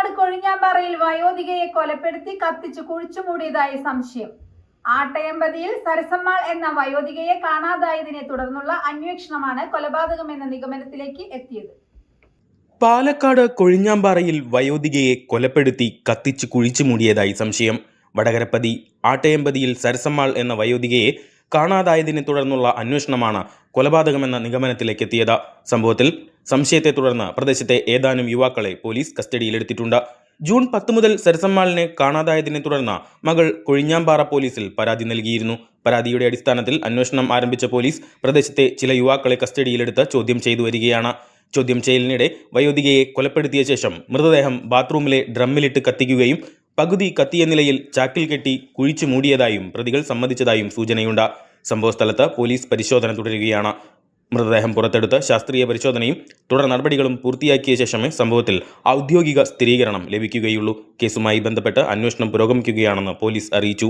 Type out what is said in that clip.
പാലക്കാട് കൊഴിഞ്ഞാമ്പാറയിൽ വയോധികയെ കൊലപ്പെടുത്തി കത്തിച്ചു കുഴിച്ചുമൂടിയതായി സംശയം. ആട്ടയമ്പതിയിൽ സരസമ്മാൾ എന്ന വയോധികയെ കാണാതായതിനെ തുടർന്നുള്ള അന്വേഷണമാണ് കൊലപാതകമെന്ന നിഗമനത്തിലേക്ക് എത്തിയത്. പാലക്കാട് കൊഴിഞ്ഞാമ്പാറയിൽ വയോധികയെ കൊലപ്പെടുത്തി കത്തിച്ചു കുഴിച്ചുമൂടിയതായി സംശയം. വടകരപ്പതി ആട്ടയമ്പതിയിൽ സരസമ്മാൾ എന്ന വയോധികയെ കാണാതായതിനെ തുടർന്നുള്ള അന്വേഷണമാണ് കൊലപാതകമെന്ന നിഗമനത്തിലേക്കെത്തിയത്. സംഭവത്തിൽ സംശയത്തെ തുടർന്ന് പ്രദേശത്തെ ഏതാനും യുവാക്കളെ പോലീസ് കസ്റ്റഡിയിലെടുത്തിട്ടുണ്ട്. ജൂൺ 10 മുതൽ സരസമ്മാളിനെ കാണാതായതിനെ തുടർന്ന് മകൾ കൊഴിഞ്ഞാമ്പാറ പോലീസിൽ പരാതി നൽകിയിരുന്നു. പരാതിയുടെ അടിസ്ഥാനത്തിൽ അന്വേഷണം ആരംഭിച്ച പോലീസ് പ്രദേശത്തെ ചില യുവാക്കളെ കസ്റ്റഡിയിലെടുത്ത് ചോദ്യം ചെയ്തു വരികയാണ്. ചോദ്യം ചെയ്യലിനിടെ വയോധികയെ കൊലപ്പെടുത്തിയ ശേഷം മൃതദേഹം ബാത്റൂമിലെ ഡ്രമ്മിലിട്ട് കത്തിക്കുകയും പകുതി കത്തിയ നിലയിൽ ചാക്കിൽ കെട്ടി കുഴിച്ചു മൂടിയതായും പ്രതികൾ സമ്മതിച്ചതായും സൂചനയുണ്ട്. സംഭവസ്ഥലത്ത് പോലീസ് പരിശോധന തുടരുകയാണ്. മൃതദേഹം പുറത്തെടുത്ത് ശാസ്ത്രീയ പരിശോധനയും തുടർ നടപടികളും പൂർത്തിയാക്കിയ ശേഷമേ സംഭവത്തിൽ ഔദ്യോഗിക സ്ഥിരീകരണം ലഭിക്കുകയുള്ളൂ. കേസുമായി ബന്ധപ്പെട്ട് അന്വേഷണം പുരോഗമിക്കുകയാണെന്ന് പോലീസ് അറിയിച്ചു.